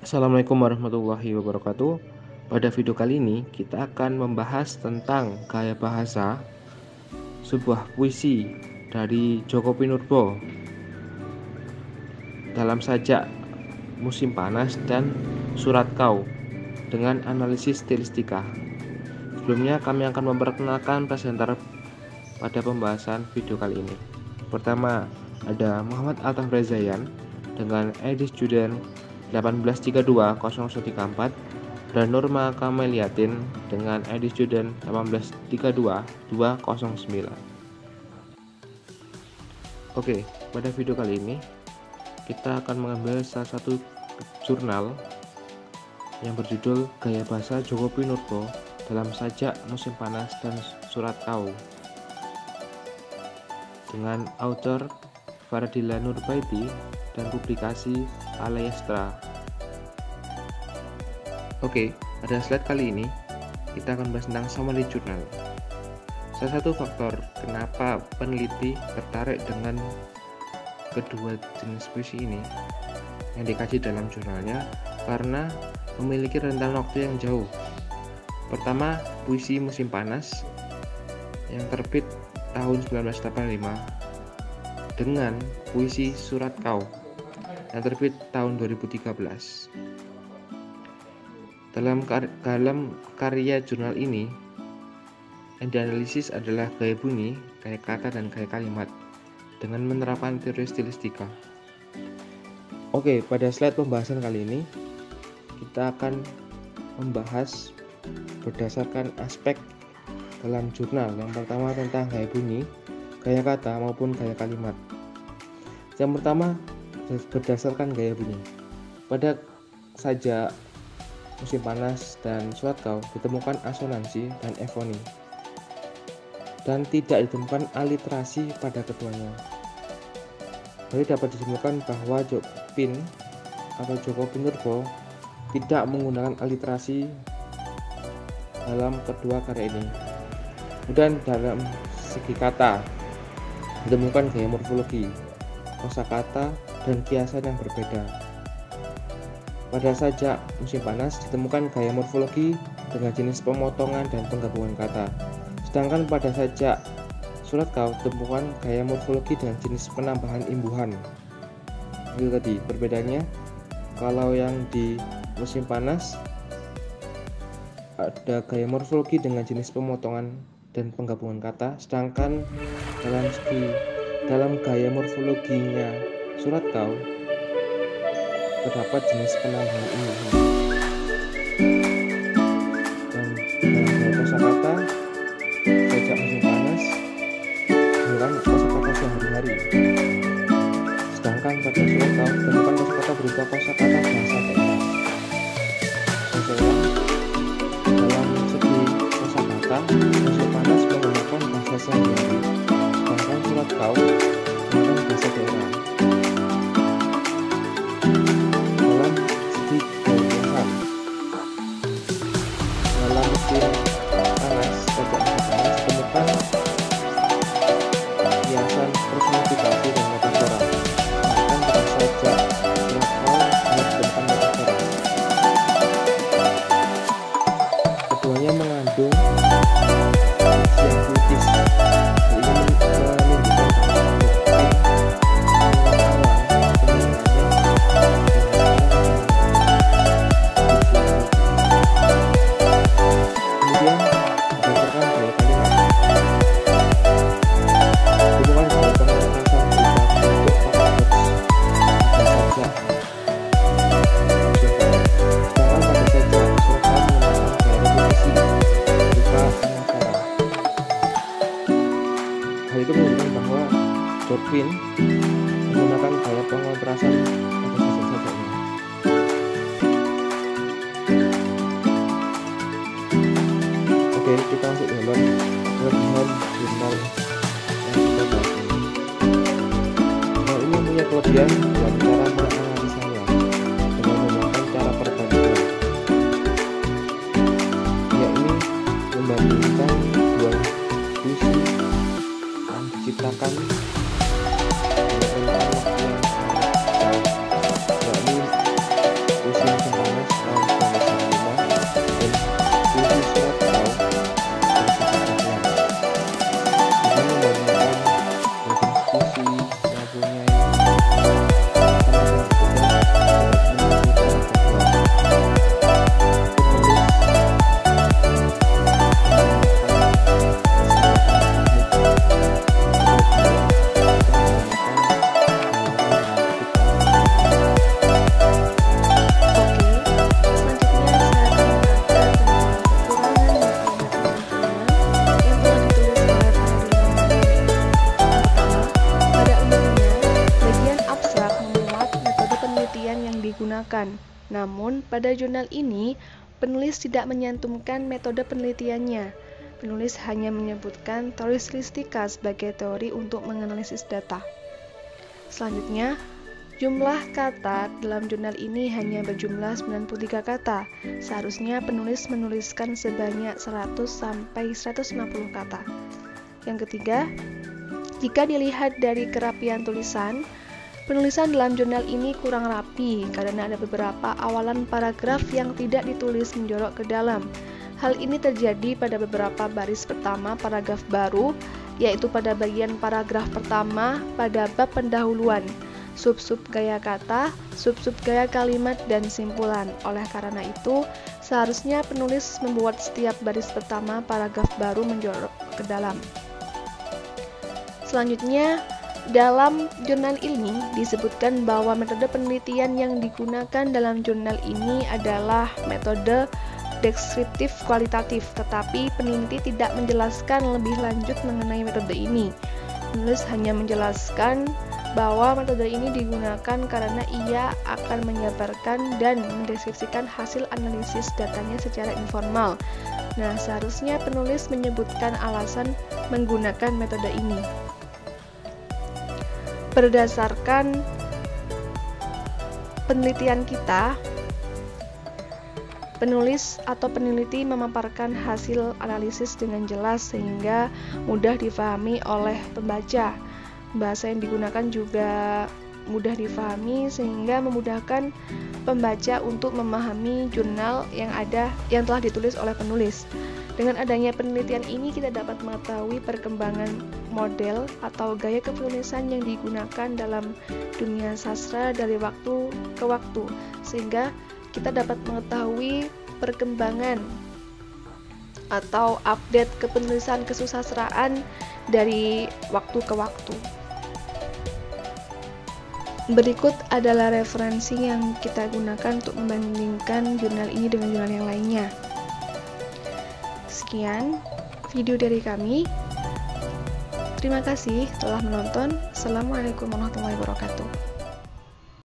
Assalamualaikum warahmatullahi wabarakatuh. Pada video kali ini kita akan membahas tentang gaya bahasa sebuah puisi dari Djoko Pinurbo dalam sajak Musim Panas dan Surat Kau dengan analisis stilistika. Sebelumnya kami akan memperkenalkan presenter pada pembahasan video kali ini. Pertama ada Muhammad Altaf Rezayan dengan Edi Student 1832-0034 dan Nurma Kameliatin dengan ID Student 1832-209. Oke, pada video kali ini kita akan mengambil salah satu jurnal yang berjudul Gaya Bahasa Djoko Pinurbo dalam sajak Musim Panas dan Surat Kau dengan author Faradila Nurbaiti dan publikasi Alayastra. Oke, pada slide kali ini kita akan bahas tentang summary jurnal. Salah satu faktor kenapa peneliti tertarik dengan kedua jenis puisi ini yang dikaji dalam jurnalnya karena memiliki rentang waktu yang jauh. Pertama, puisi Musim Panas yang terbit tahun 1985 dengan puisi Surat Kau yang terbit tahun 2013. Dalam karya jurnal ini yang dianalisis adalah gaya bunyi, gaya kata, dan gaya kalimat dengan menerapkan teori stilistika. Oke, pada slide pembahasan kali ini kita akan membahas berdasarkan aspek dalam jurnal. Yang pertama tentang gaya bunyi, gaya kata maupun gaya kalimat. Yang pertama berdasarkan gaya bunyi. Pada sajak Musim Panas dan Surat Kau ditemukan asonansi dan efoni dan tidak ditemukan aliterasi pada keduanya. Jadi dapat ditemukan bahwa Djoko Pinurbo tidak menggunakan aliterasi dalam kedua karya ini. Kemudian dalam segi kata ditemukan gaya morfologi, kosakata, dan kiasan yang berbeda. Pada sajak Musim Panas ditemukan gaya morfologi dengan jenis pemotongan dan penggabungan kata. Sedangkan pada sajak Surat Kau ditemukan gaya morfologi dengan jenis penambahan imbuhan. Itu tadi perbedaannya. Kalau yang di Musim Panas ada gaya morfologi dengan jenis pemotongan dan penggabungan kata, sedangkan dalam gaya morfologinya Surat Kau terdapat jenis penambahan imbuhan. Dan dalam gaya kosakata sajak Musim Panas menggunakan kosakata sehari-hari, sedangkan pada Surat Kau ditemukan kosakata berupa kosakata bahasa daerah. Dalam segi kosakata Musim Panas menggunakan bahasa sehari-hari, sedangkan Surat Kau menggunakan bahasa daerah. Dalam segi gaya dalam Musim Panas sajak Musim Panas ditemukan hiasan personifikasi dan metafora, sedangkan pada sajak Surat Kau hanya ditemukan metafora. Keduanya mengandung diksi yang puitis, ini menunjukkan bahwa kemudian berdasarkan gaya kalimat ditemukan gaya pengerasan berupa bentuk paradoks pada sajak sedangkan pada sajak Surat Kau menggunakan gaya repetisi berupa anafora. Hal itu menunjukkan bahwa Djoko menggunakan gaya pengontrasan pada sajak-sajaknya. Oke, kita masuk dalam kelebihan jurnal yang kita bahas ini. Jurnal ini punya kelebihan dalam cara menganalisanya dengan menggunakan cara perbandingan, yakni membandingkan dua puisi yang diciptakan digunakan. Namun, pada jurnal ini, penulis tidak menyantumkan metode penelitiannya. Penulis hanya menyebutkan teori stilistika sebagai teori untuk menganalisis data. Selanjutnya, jumlah kata dalam jurnal ini hanya berjumlah 93 kata. Seharusnya penulis menuliskan sebanyak 100 sampai 150 kata. Yang ketiga, jika dilihat dari kerapian tulisan, penulisan dalam jurnal ini kurang rapi karena ada beberapa awalan paragraf yang tidak ditulis menjorok ke dalam. Hal ini terjadi pada beberapa baris pertama paragraf baru, yaitu pada bagian paragraf pertama pada bab pendahuluan, sub-sub gaya kata, sub-sub gaya kalimat, dan simpulan. Oleh karena itu, seharusnya penulis membuat setiap baris pertama paragraf baru menjorok ke dalam. Selanjutnya, dalam jurnal ini disebutkan bahwa metode penelitian yang digunakan dalam jurnal ini adalah metode deskriptif kualitatif, tetapi peneliti tidak menjelaskan lebih lanjut mengenai metode ini. Penulis hanya menjelaskan bahwa metode ini digunakan karena ia akan menjabarkan dan mendeskripsikan hasil analisis datanya secara informal. Nah, seharusnya penulis menyebutkan alasan menggunakan metode ini. Berdasarkan penelitian kita, penulis atau peneliti memaparkan hasil analisis dengan jelas sehingga mudah difahami oleh pembaca. Bahasa yang digunakan juga mudah difahami sehingga memudahkan pembaca untuk memahami jurnal yang telah ditulis oleh penulis. Dengan adanya penelitian ini, kita dapat mengetahui perkembangan model atau gaya kepenulisan yang digunakan dalam dunia sastra dari waktu ke waktu, sehingga kita dapat mengetahui perkembangan atau update kepenulisan kesusastraan dari waktu ke waktu. Berikut adalah referensi yang kita gunakan untuk membandingkan jurnal ini dengan jurnal yang lainnya. Sekian video dari kami. Terima kasih telah menonton. Assalamualaikum warahmatullahi wabarakatuh.